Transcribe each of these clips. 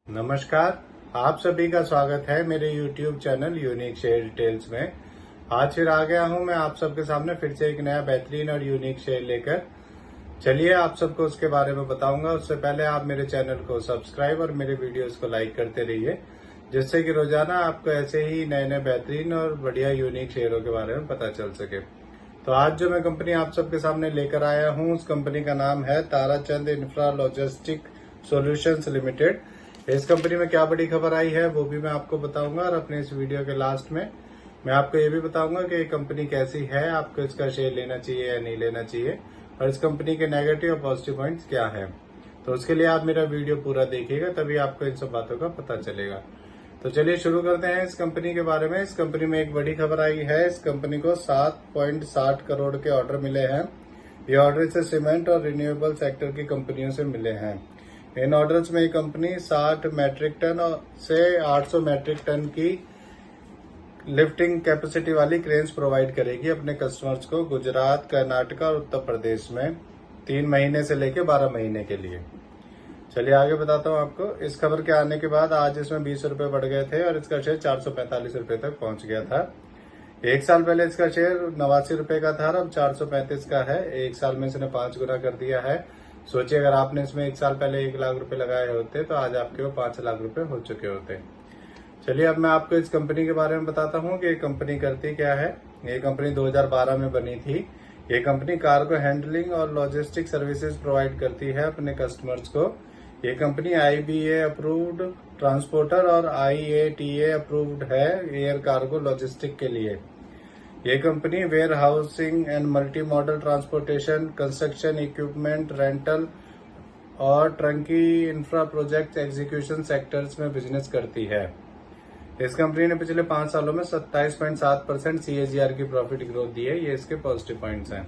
नमस्कार। आप सभी का स्वागत है मेरे YouTube channel unique share details में। आज फिर आ गया हूं मैं आप सबके सामने फिर से एक नया बेहतरीन और यूनिक शेयर लेकर। चलिए आप सबको उसके बारे में बताऊंगा। उससे पहले आप मेरे चैनल को सब्सक्राइब और मेरे वीडियोस को लाइक करते रहिए, जिससे कि रोजाना आपको ऐसे ही नए नए बेहतरीन और बढ़िया यूनिक शेयरों के बारे में पता चल सके। तो आज जो मैं कंपनी आप सबके सामने लेकर आया हूँ, उस कंपनी का नाम है Tarachand infra logistic solutions limited. इस कंपनी में क्या बड़ी खबर आई है वो भी मैं आपको बताऊंगा, और अपने इस वीडियो के लास्ट में मैं आपको ये भी बताऊंगा कि ये कंपनी कैसी है, आपको इसका शेयर लेना चाहिए या नहीं लेना चाहिए, और इस कंपनी के नेगेटिव और पॉजिटिव पॉइंट्स क्या है। तो उसके लिए आप मेरा वीडियो पूरा देखिएगा, तभी आपको इन सब बातों का पता चलेगा। तो चलिए शुरू करते हैं इस कंपनी के बारे में। इस कंपनी में एक बड़ी खबर आई है। इस कंपनी को 7.60 करोड़ के ऑर्डर मिले हैं। ये ऑर्डर से सीमेंट और रिन्यूएबल सेक्टर की कंपनियों से मिले हैं। इन ऑर्डर्स में ये कंपनी 60 मैट्रिक टन से 800 मैट्रिक टन की लिफ्टिंग कैपेसिटी वाली क्रेन्स प्रोवाइड करेगी अपने कस्टमर्स को गुजरात, कर्नाटक और उत्तर प्रदेश में 3 महीने से लेकर 12 महीने के लिए। चलिए आगे बताता हूँ आपको। इस खबर के आने के बाद आज इसमें 20 रुपए बढ़ गए थे और इसका शेयर 445 रुपए तक पहुंच गया था। एक साल पहले इसका शेयर 89 रुपए का था और अब 435 का है। एक साल में इसने 5 गुना कर दिया है। सोचिए अगर आपने इसमें एक साल पहले 1 लाख रुपए लगाए होते तो आज आपके वो 5 लाख रुपए हो चुके होते। चलिए अब मैं आपको इस कंपनी के बारे में बताता हूँ कि ये कंपनी करती क्या है। ये कंपनी 2012 में बनी थी। ये कंपनी कार्गो हैंडलिंग और लॉजिस्टिक सर्विसेज प्रोवाइड करती है अपने कस्टमर्स को। ये कंपनी IBA अप्रूव्ड ट्रांसपोर्टर और IATA अप्रूव्ड है एयर कार्गो लॉजिस्टिक के लिए। ये company warehousing and multi model transportation, construction equipment rental और turnkey infra project execution sectors में बिजनेस करती है। इस कंपनी ने पिछले 5 सालों में 27.7% CAGR की प्रॉफिट ग्रोथ दी है। ये इसके पॉजिटिव पॉइंट्स हैं।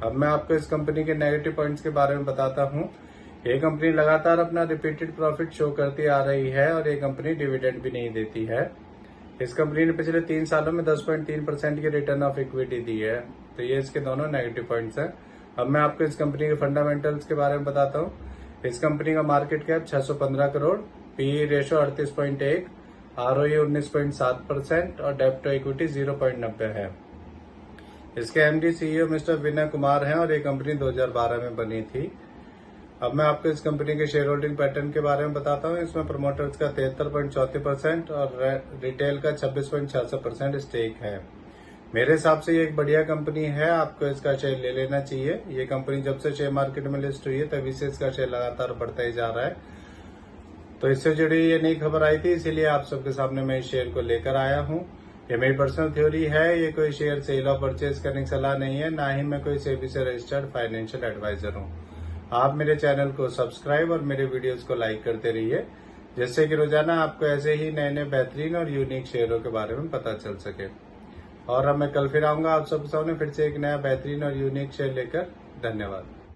अब मैं आपको इस कंपनी के नेगेटिव पॉइंट्स के बारे में बताता हूँ। ये कंपनी लगातार अपना रिपीटेड प्रॉफिट शो करती आ रही है और ये कंपनी डिविडेंड भी नहीं देती है। इस कंपनी ने पिछले 3 सालों में 10.3% की रिटर्न ऑफ इक्विटी दी है। तो ये इसके दोनों नेगेटिव पॉइंट्स हैं। अब मैं आपको इस कंपनी के फंडामेंटल्स के बारे में बताता हूँ। इस कंपनी का market cap 615 crore, PE ratio 38.1, ROE 19.7% और डेब्ट टू इक्विटी 0.90 है। इसके MD CEO mister Vinay Kumar हैं और ये कंपनी 2012 में बनी थी। अब मैं आपको इस कंपनी के शेयर होल्डिंग पैटर्न के बारे में बताता हूँ। इसमें प्रमोटर्स का 73.34% और रिटेल का 26.66% स्टेक है। मेरे हिसाब से ये एक बढ़िया कंपनी है, आपको इसका शेयर ले लेना चाहिए। ये कंपनी जब से शेयर मार्केट में लिस्ट हुई है तभी से इसका शेयर लगातार बढ़ता ही जा रहा है। तो इससे जुड़ी ये नई खबर आई थी, इसीलिए आप सबके सामने मैं इस शेयर को लेकर आया हूँ। ये मेरी पर्सनल थ्योरी है, ये कोई शेयर सेल और परचेज करने की सलाह नहीं है, ना ही मैं कोई सेबी से रजिस्टर्ड फाइनेंशियल एडवाइजर हूँ। आप मेरे चैनल को सब्सक्राइब और मेरे वीडियोस को लाइक करते रहिए, जिससे कि रोजाना आपको ऐसे ही नए नए बेहतरीन और यूनिक शेयरों के बारे में पता चल सके। और अब मैं कल फिर आऊंगा आप सबके सामने फिर से एक नया बेहतरीन और यूनिक शेयर लेकर। धन्यवाद।